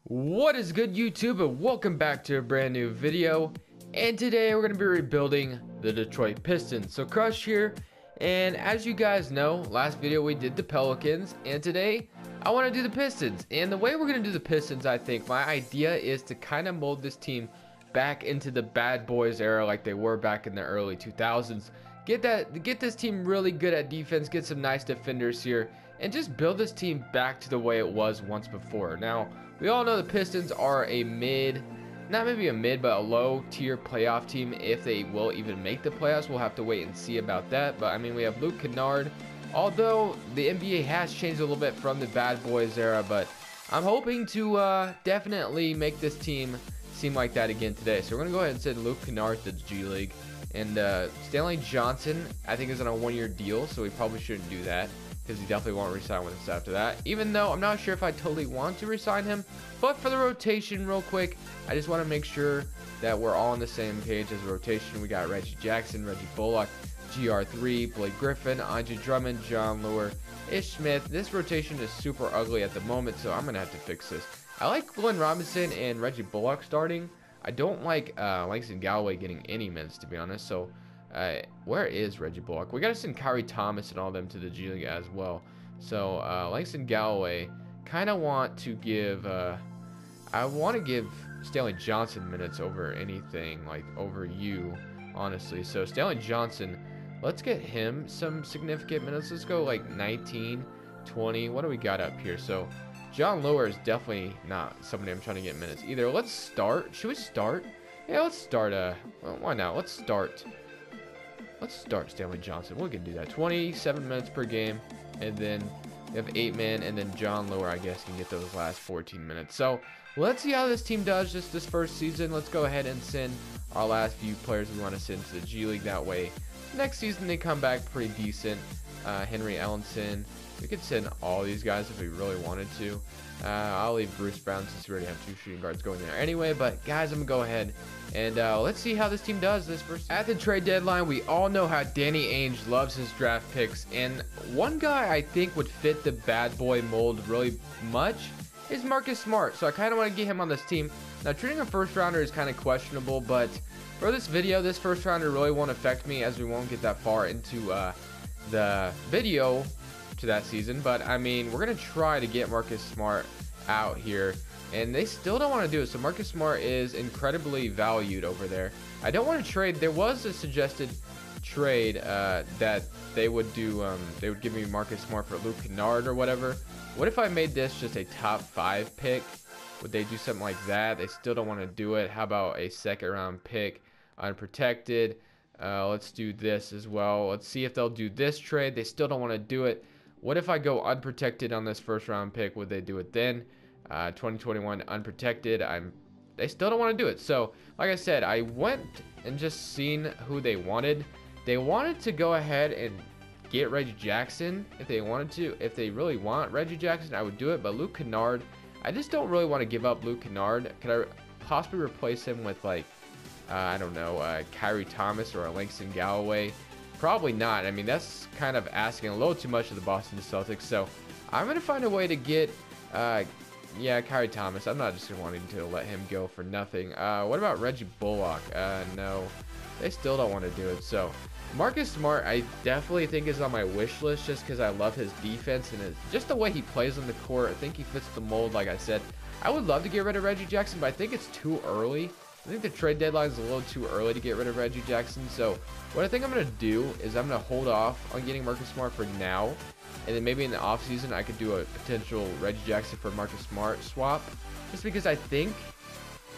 What is good, YouTube, and welcome back to a brand new video. And today we're going to be rebuilding the Detroit Pistons. So Crush here, and as you guys know, last video we did the Pelicans, and today I want to do the Pistons. And the way we're going to do the Pistons, I think my idea is to kind of mold this team back into the bad boys era like they were back in the early 2000s. Get this team really good at defense, get some nice defenders here, and just build this team back to the way it was once before. Now, we all know the Pistons are a not maybe a mid, but a low tier playoff team. If they will even make the playoffs, we'll have to wait and see about that. But I mean, we have Luke Kennard. Although the NBA has changed a little bit from the bad boys era, but I'm hoping to definitely make this team seem like that again today. So we're going to go ahead and send Luke Kennard to the G League. And Stanley Johnson, I think, is on a one-year deal, so we probably shouldn't do that because he definitely won't resign with us after that. Even though I'm not sure if I totally want to resign him, but for the rotation real quick, I just want to make sure that we're all on the same page as a rotation. We got Reggie Jackson, Reggie Bullock, GR3, Blake Griffin, Andre Drummond, John Lure, Ish Smith. This rotation is super ugly at the moment, so I'm going to have to fix this. I like Glenn Robinson and Reggie Bullock starting. I don't like Langston Galloway getting any minutes, to be honest. So, where is Reggie Bullock? We got to send Kyrie Thomas and all them to the G League as well. So, Langston Galloway, kind of want to give, I want to give Stanley Johnson minutes over anything, like over you, honestly. So, Stanley Johnson, let's get him some significant minutes. Let's go like 19, 20. What do we got up here? So, John Lure is definitely not somebody I'm trying to get minutes either. Let's start. Should we start? Yeah, let's start. Well, why not? Let's start Stanley Johnson. We can do that. 27 minutes per game, and then we have 8 men, and then John Lure, I guess, can get those last 14 minutes. So let's see how this team does just this first season. Let's go ahead and send our last few players we want to send to the G League. That way, next season they come back pretty decent. Henry Ellenson. We could send all these guys if we really wanted to. I'll leave Bruce Brown since we already have 2 shooting guards going there anyway. But guys, I'm gonna go ahead and let's see how this team does this first. At the trade deadline, we all know how Danny Ainge loves his draft picks, and one guy I think would fit the bad boy mold really much is Marcus Smart. So I kind of want to get him on this team. Now, treating a first rounder is kind of questionable, but for this video, this first rounder really won't affect me as we won't get that far into the video to that season. But I mean, we're gonna try to get Marcus Smart out here, and they still don't want to do it. So Marcus Smart is incredibly valued over there. I don't want to trade. There was a suggested trade that they would do. They would give me Marcus Smart for Luke Kennard or whatever. What if I made this just a top 5 pick? Would they do something like that? They still don't want to do it. How about a second round pick, unprotected? Let's do this as well. Let's see if they'll do this trade. They still don't want to do it. What if I go unprotected on this first round pick? Would they do it then? 2021 unprotected. They still don't want to do it. So, like I said, I went and just seen who they wanted. They wanted to go ahead and get Reggie Jackson if they wanted to. If they really want Reggie Jackson, I would do it. But Luke Kennard, I just don't really want to give up Luke Kennard. Could I possibly replace him with, like, I don't know, Kyrie Thomas or a Langston Galloway? Probably not. I mean, that's kind of asking a little too much of the Boston Celtics. So I'm going to find a way to get, yeah, Kyrie Thomas. I'm not just wanting to let him go for nothing. What about Reggie Bullock? No, they still don't want to do it. So Marcus Smart, I definitely think is on my wish list just because I love his defense and just the way he plays on the court. I think he fits the mold, like I said. I would love to get rid of Reggie Jackson, but I think it's too early. I think the trade deadline is a little too early to get rid of Reggie Jackson. So what I think I'm going to do is I'm going to hold off on getting Marcus Smart for now. And then maybe in the offseason, I could do a potential Reggie Jackson for Marcus Smart swap. Just because I think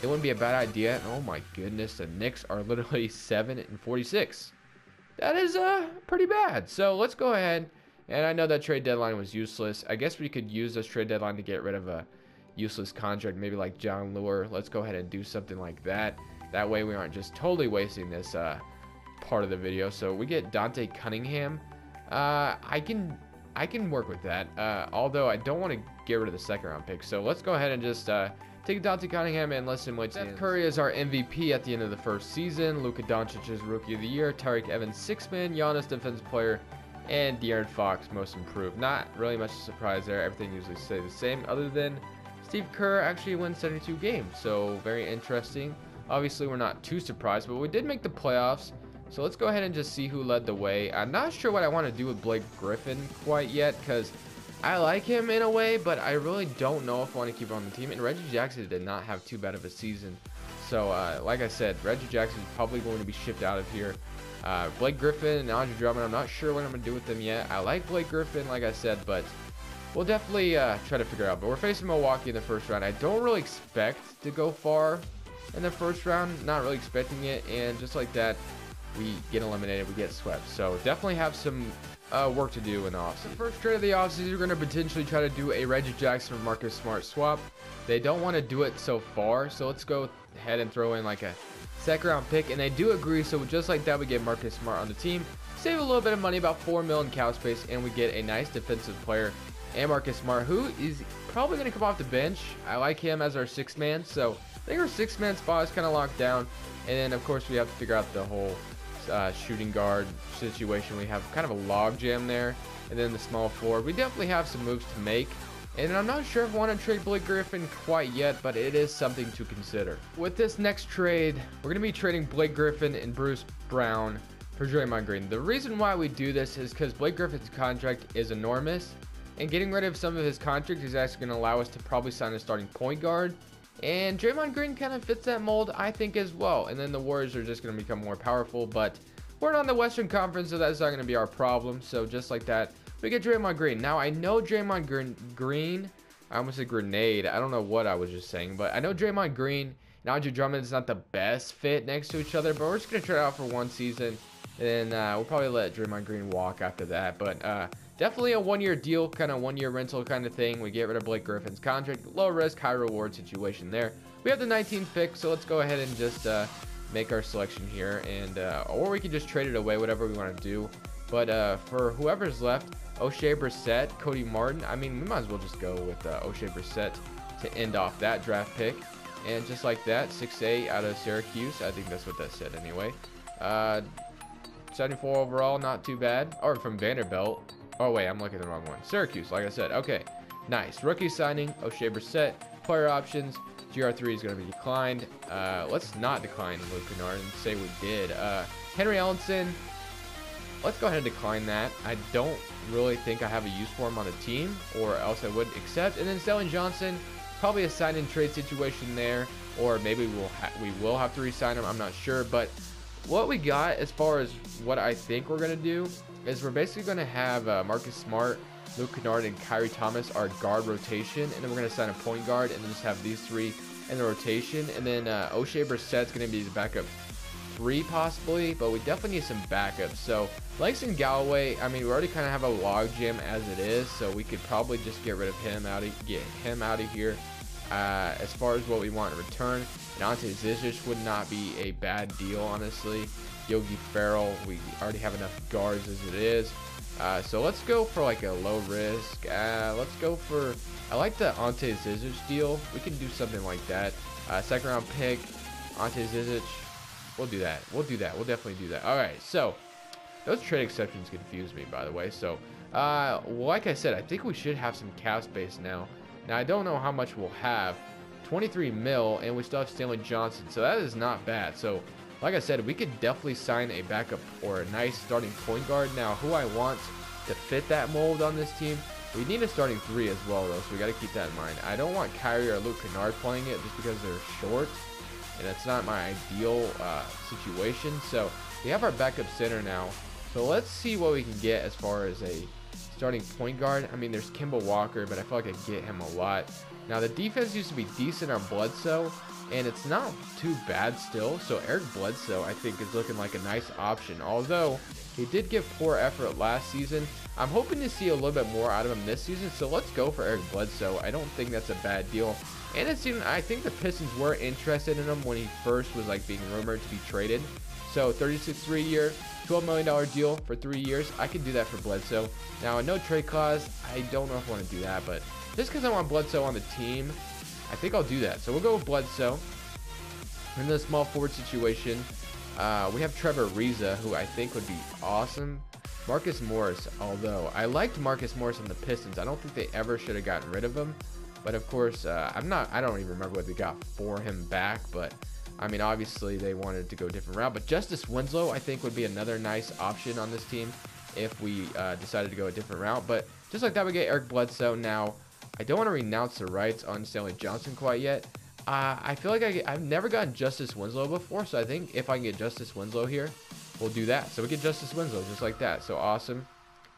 it wouldn't be a bad idea. And oh my goodness, the Knicks are literally 7-46. That is pretty bad. So let's go ahead. And I know that trade deadline was useless. I guess we could use this trade deadline to get rid of a useless contract, maybe like John Lure. Let's go ahead and do something like that. That way we aren't just totally wasting this part of the video. So we get Dante Cunningham. I can work with that. Although I don't want to get rid of the second round pick. So let's go ahead and just take Dante Cunningham and let's simulate. Steph Curry is our MVP at the end of the first season. Luka Doncic is Rookie of the Year. Tariq Evans 6-man. Giannis Defensive Player. And De'Aaron Fox Most Improved. Not really much to surprise there. Everything usually stays the same other than Steve Kerr actually won 72 games, so very interesting. Obviously, we're not too surprised, but we did make the playoffs. So let's go ahead and just see who led the way. I'm not sure what I want to do with Blake Griffin quite yet, because I like him in a way, but I really don't know if I want to keep him on the team. And Reggie Jackson did not have too bad of a season. So, like I said, Reggie Jackson is probably going to be shipped out of here. Blake Griffin and Andre Drummond, I'm not sure what I'm going to do with them yet. I like Blake Griffin, like I said, but we'll definitely try to figure it out. But we're facing Milwaukee in the first round. I don't really expect to go far in the first round. Not really expecting it. And just like that, we get eliminated. We get swept. So definitely have some work to do in the offseason. The first trade of the offseason, we're going to potentially try to do a Reggie Jackson or Marcus Smart swap. They don't want to do it so far. So let's go ahead and throw in like a second round pick. And they do agree. So just like that, we get Marcus Smart on the team. Save a little bit of money, about $4 million in cap space. And we get a nice defensive player. And Marcus Smart, who is probably going to come off the bench. I like him as our sixth man. So I think our sixth man spot is kind of locked down. And then, of course, we have to figure out the whole shooting guard situation. We have kind of a log jam there. And then the small forward. We definitely have some moves to make. And I'm not sure if I want to trade Blake Griffin quite yet, but it is something to consider. With this next trade, we're going to be trading Blake Griffin and Bruce Brown for Draymond Green. The reason why we do this is because Blake Griffin's contract is enormous. And getting rid of some of his contract is actually going to allow us to probably sign a starting point guard. And Draymond Green kind of fits that mold, I think, as well. And then the Warriors are just going to become more powerful. But we're not in the Western Conference, so that's not going to be our problem. So just like that, we get Draymond Green. Now, I know Draymond Green, I almost said grenade. I don't know what I was just saying. But I know Draymond Green and Andre Drummond is not the best fit next to each other. But we're just going to try it out for one season. And then we'll probably let Draymond Green walk after that. But definitely a one-year deal, kind of one-year rental kind of thing. We get rid of Blake Griffin's contract. Low risk, high reward situation there. We have the 19th pick, so let's go ahead and just make our selection here. And or we can just trade it away, whatever we want to do. But for whoever's left, O'Shea Brissett, Cody Martin. I mean, we might as well just go with O'Shea Brissett to end off that draft pick. And just like that, 6'8" out of Syracuse. I think that's what that said anyway. 74 overall, not too bad. Or from Vanderbilt. Oh, wait, I'm looking at the wrong one. Syracuse, like I said. Okay, nice. Rookie signing, O'Shea Brissett. Player options, GR3 is going to be declined. Let's not decline Luke Kennard and say we did. Henry Ellenson, let's go ahead and decline that. I don't really think I have a use for him on the team, or else I would accept. And then Stellan Johnson, probably a sign-and-trade situation there, or maybe we will have to re-sign him. I'm not sure, but what we got as far as what I think we're going to do is we're basically going to have Marcus Smart, Luke Kennard, and Kyrie Thomas, our guard rotation. And then we're going to sign a point guard and then just have these three in the rotation. And then O'Shea Brissett's going to be the backup 3 possibly, but we definitely need some backups. So Langston Galloway, I mean, we already kind of have a log jam as it is, so we could probably just get rid of him out of here. As far as what we want in return, and Ante Zizic would not be a bad deal, honestly. Yogi Ferrell, we already have enough guards as it is. So let's go for like a low risk. Let's go for, I like the Ante Zizic deal. We can do something like that. Second round pick, Ante Zizic. We'll do that. We'll definitely do that. All right, so those trade exceptions confuse me, by the way. So, like I said, I think we should have some cap space now. Now, I don't know how much we'll have. 23 mil, and we still have Stanley Johnson, so that is not bad. So, like I said, we could definitely sign a backup or a nice starting point guard. Now, who I want to fit that mold on this team, we need a starting 3 as well, though, so we got to keep that in mind. I don't want Kyrie or Luke Kennard playing it just because they're short, and that's not my ideal situation. So, we have our backup center now. So, let's see what we can get as far as a starting point guard. I mean, there's Kemba Walker, but I feel like I get him a lot. Now, the defense used to be decent on Bledsoe, and it's not too bad still. So Eric Bledsoe, I think, is looking like a nice option. Although he did give poor effort last season, I'm hoping to see a little bit more out of him this season. So let's go for Eric Bledsoe. I don't think that's a bad deal. And it's even, I think the Pistons were interested in him when he first was like being rumored to be traded. So 36 year, $12 million deal for 3 years. I could do that for Bledsoe. Now, a no trade clause, I don't know if I want to do that, but just because I want Bledsoe on the team, I think I'll do that. So we'll go with Bledsoe. In the small forward situation, we have Trevor Ariza, who I think would be awesome. Marcus Morris, although I liked Marcus Morris on the Pistons, I don't think they ever should have gotten rid of him. But of course, I don't even remember what they got for him back, but I mean, obviously they wanted to go a different route. But Justice Winslow, I think, would be another nice option on this team if we decided to go a different route. But just like that, we get Eric Bledsoe. Now, I don't want to renounce the rights on Stanley Johnson quite yet. I feel like I've never gotten Justice Winslow before, so I think if I can get Justice Winslow here, we'll do that. So we get Justice Winslow just like that. So awesome.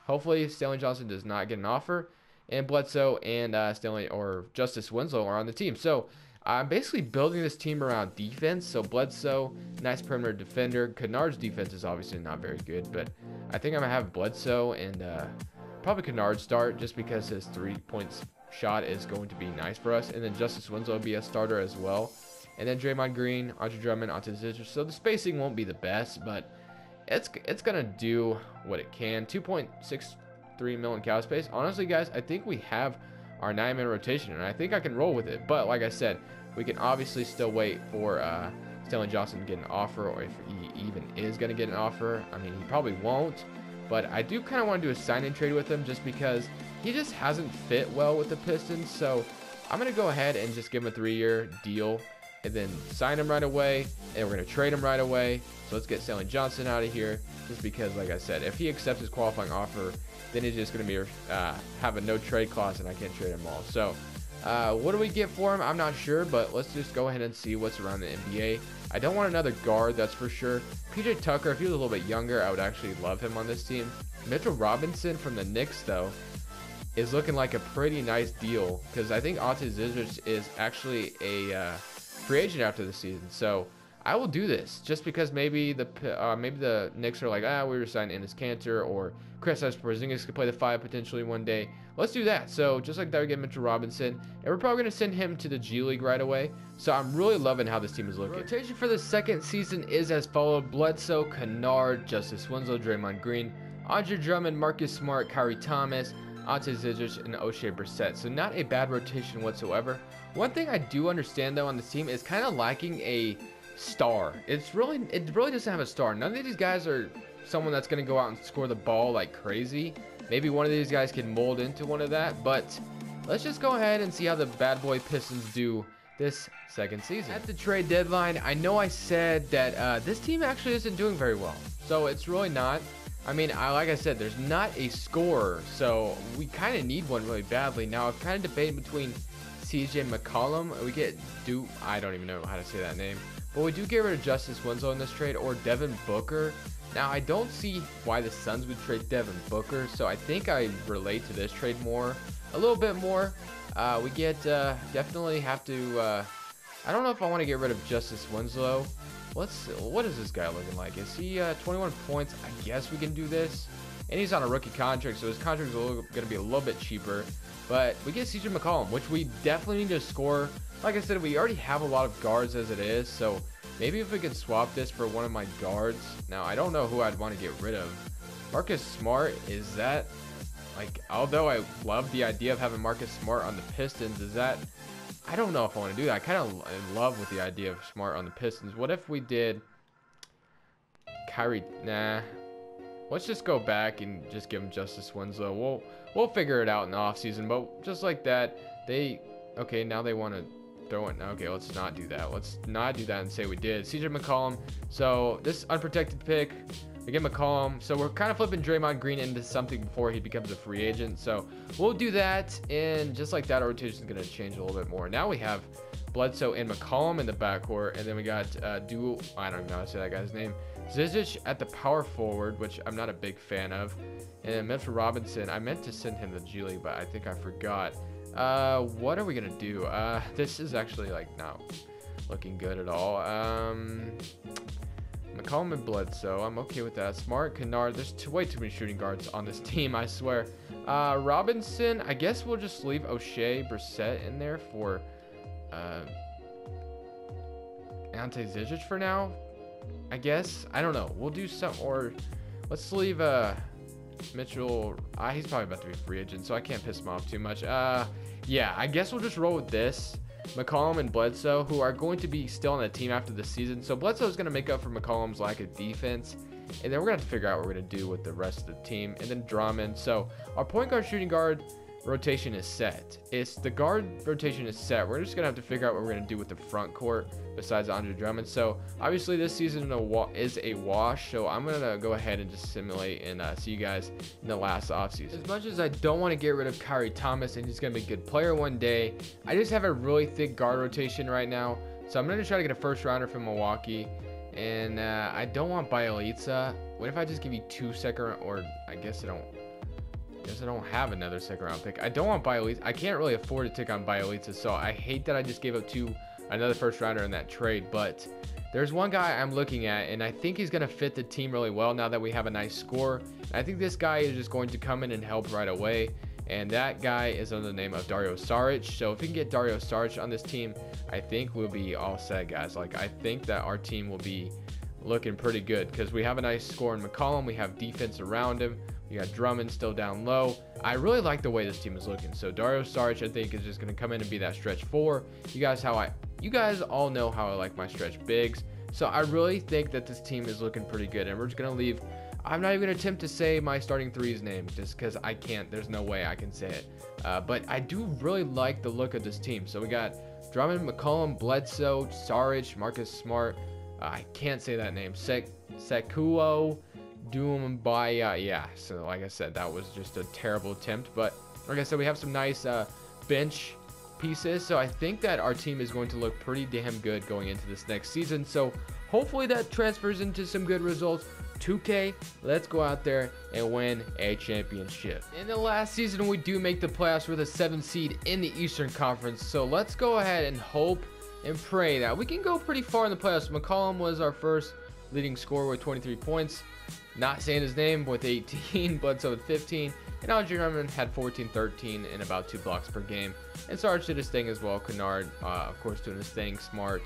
Hopefully Stanley Johnson does not get an offer, and Bledsoe and Stanley or Justice Winslow are on the team. So I'm basically building this team around defense. So Bledsoe, nice perimeter defender. Kennard's defense is obviously not very good, but I think I'm gonna have Bledsoe and probably Kennard start just because his 3-point shot is going to be nice for us. And then Justice Winslow will be a starter as well. And then Draymond Green, Andre Drummond, Onto Zizic. So the spacing won't be the best, but it's gonna do what it can. 2.63 million cap space. Honestly, guys, I think we have our 9-man rotation, and I think I can roll with it. But like I said, we can obviously still wait for Stanley Johnson to get an offer, or if he even is gonna get an offer. I mean, he probably won't, but I do kind of want to do a sign-in trade with him just because he just hasn't fit well with the Pistons. So I'm gonna go ahead and just give him a 3-year deal and then sign him right away, and we're going to trade him right away. So let's get Stanley Johnson out of here, just because, like I said, if he accepts his qualifying offer, then he's just going to be have a no trade clause, and I can't trade him all. So what do we get for him? I'm not sure, but let's just go ahead and see what's around the NBA. I don't want another guard, that's for sure. PJ Tucker, if he was a little bit younger, I would actually love him on this team. Mitchell Robinson from the Knicks, though, is looking like a pretty nice deal, because I think Ante Zizic is actually a free agent after the season. So I will do this just because maybe the Knicks are like, we were signing Enes Kanter, or Kristaps Porzingis could play the 5 potentially one day. Let's do that. So just like that, we get Mitchell Robinson, and we're probably going to send him to the G League right away. So I'm really loving how this team is looking. Rotation for the second season is as followed: Bledsoe, Kennard, Justice Winslow, Draymond Green, Andre Drummond, Marcus Smart, Kyrie Thomas, Ante Zizic, and O'Shea Brissett. So not a bad rotation whatsoever. One thing I do understand though on this team is kind of lacking a star. It really doesn't have a star. None of these guys are someone that's going to go out and score the ball like crazy. Maybe one of these guys can mold into one of that, but let's just go ahead and see how the bad boy Pistons do this second season. At the trade deadline, I know I said that this team actually isn't doing very well, so it's really not. I mean, like I said, there's not a scorer, so we kind of need one really badly. Now, I've kind of debated between CJ McCollum. I don't even know how to say that name, but we do get rid of Justice Winslow in this trade, or Devin Booker. Now, I don't see why the Suns would trade Devin Booker, so I think I relate to this trade a little bit more. We get definitely have to. I don't know if I want to get rid of Justice Winslow. What is this guy looking like? Is he 21 points? I guess we can do this. And he's on a rookie contract, so his contract is going to be a little bit cheaper. But we get CJ McCollum, which we definitely need to score. Like I said, we already have a lot of guards as it is, so maybe if we could swap this for one of my guards. Now, I don't know who I'd want to get rid of. Marcus Smart, is that, like, although I love the idea of having Marcus Smart on the Pistons, is that, I don't know if I want to do that. I kind of in love with the idea of Smart on the Pistons. What if we did Kyrie? Nah. Let's just go back and just give him Justice Winslow. We'll figure it out in the offseason, but just like that, okay, now they want to throw it. Okay, let's not do that. Let's not do that and say we did. CJ McCollum. So this unprotected pick, we get McCollum. So we're kind of flipping Draymond Green into something before he becomes a free agent. So we'll do that, and just like that, our rotation is going to change a little bit more. Now we have Bledsoe and McCollum in the backcourt, and then we got I don't even know how to say that guy's name. Zizic at the power forward, which I'm not a big fan of. And then Mitchell Robinson, I meant to send him to G League, but I think I forgot. What are we gonna do? This is actually like not looking good at all. McCollum and Bledsoe, I'm okay with that. Smart, Kennard, there's way too many shooting guards on this team, I swear. Robinson, I guess we'll just leave O'Shea Brissett in there for Ante Zizic for now, I guess. I don't know. We'll do some, or let's leave Mitchell. He's probably about to be a free agent, so I can't piss him off too much. Yeah, I guess we'll just roll with this. McCollum and Bledsoe, who are going to be still on the team after the season. So Bledsoe is going to make up for McCollum's lack of defense. And then we're going to have to figure out what we're going to do with the rest of the team. And then Drummond. So our point guard, shooting guard, rotation is set. It's the guard rotation is set. We're just gonna have to figure out what we're gonna do with the front court besides Andre Drummond. So obviously this season is a wash, so I'm gonna go ahead and just simulate and see you guys in the last offseason. As much as I don't want to get rid of Kyrie Thomas and he's gonna be a good player one day, I just have a really thick guard rotation right now, so I'm gonna try to get a first rounder from Milwaukee. And I don't want Bielitsa. What if I just give you 2 second round, or I guess I don't have another second round pick. I don't want Bielitsa. I can't really afford to take on Bielitsa, so I hate that I just gave up another first rounder in that trade. But there's one guy I'm looking at, and I think he's going to fit the team really well now that we have a nice score. I think this guy is just going to come in and help right away, and that guy is under the name of Dario Saric. So if we can get Dario Saric on this team, I think we'll be all set, guys. Like, I think that our team will be looking pretty good because we have a nice score in McCollum. We have defense around him. We got Drummond still down low. I really like the way this team is looking. So Dario Saric, I think, is just going to come in and be that stretch 4. You guys all know how I like my stretch bigs. So I really think that this team is looking pretty good. And we're just going to leave. I'm not even going to attempt to say my starting 3's name just because I can't. There's no way I can say it. But I do really like the look of this team. So we got Drummond, McCollum, Bledsoe, Saric, Marcus Smart. I can't say that name. Sekuo Doumbaya. Yeah, so like I said, that was just a terrible attempt. But like I said, we have some nice bench pieces. So I think that our team is going to look pretty damn good going into this next season. So hopefully that transfers into some good results. 2K, let's go out there and win a championship. In the last season, we do make the playoffs with a 7th seed in the Eastern Conference. So let's go ahead and hope and pray that we can go pretty far in the playoffs. McCollum was our first leading scorer with 23 points. Not saying his name, with 18, Bledsoe with 15. And Andre Drummond had 14, 13, and about 2 blocks per game. And Sarge did his thing as well. Kennard, of course, doing his thing. Smart.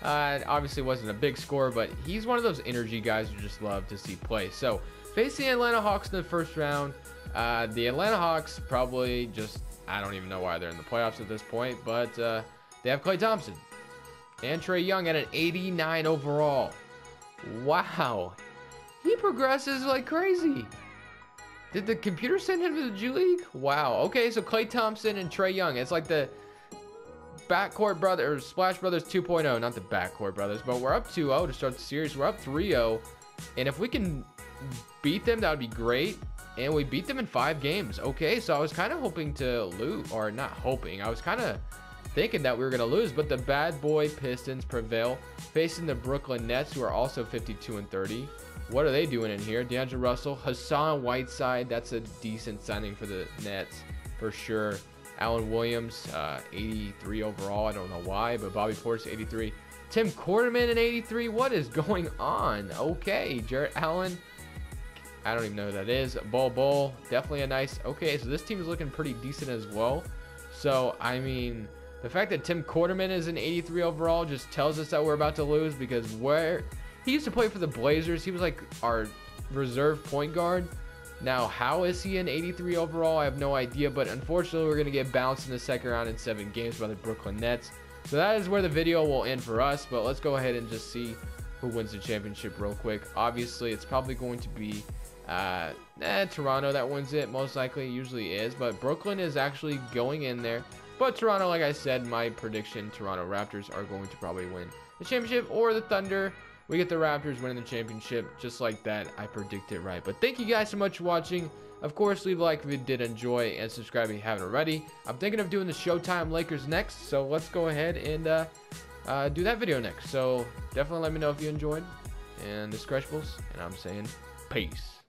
Obviously wasn't a big scorer, but he's one of those energy guys you just love to see play. So facing the Atlanta Hawks in the first round, the Atlanta Hawks probably just, I don't even know why they're in the playoffs at this point, but they have Klay Thompson and Trae Young at an 89 overall. Wow, he progresses like crazy. Did the computer send him to the G League? Wow. Okay, so Klay Thompson and Trae Young, it's like the backcourt brothers, Splash Brothers 2.0, not the backcourt brothers, but we're up 2-0 to start the series. We're up 3-0, and if we can beat them, that would be great. And we beat them in 5 games. Okay, so I was kind of hoping to lose, or not hoping, I was kind of thinking that we were going to lose, but the bad boy Pistons prevail, facing the Brooklyn Nets, who are also 52-30. What are they doing in here? D'Angelo Russell, Hassan Whiteside, that's a decent signing for the Nets for sure. Allen Williams, 83 overall. I don't know why, but Bobby Portis, 83. Tim Quarterman, an 83. What is going on? Okay, Jarrett Allen. I don't even know who that is. Bol, definitely a nice. Okay, so this team is looking pretty decent as well. So, I mean, the fact that Tim Quarterman is an 83 overall just tells us that we're about to lose, because he used to play for the Blazers. He was like our reserve point guard. Now, how is he an 83 overall? I have no idea, but unfortunately, we're going to get bounced in the second round in 7 games by the Brooklyn Nets. So that is where the video will end for us, but let's go ahead and just see who wins the championship real quick. Obviously, it's probably going to be Toronto that wins it, most likely. Usually is, but Brooklyn is actually going in there. But Toronto, like I said, my prediction, Toronto Raptors are going to probably win the championship, or the Thunder. We get the Raptors winning the championship, just like that. I predict it right. But thank you guys so much for watching. Of course, leave a like if you did enjoy, and subscribe if you haven't already. I'm thinking of doing the Showtime Lakers next, so let's go ahead and do that video next. So definitely let me know if you enjoyed. And this is Crushables, and I'm saying peace.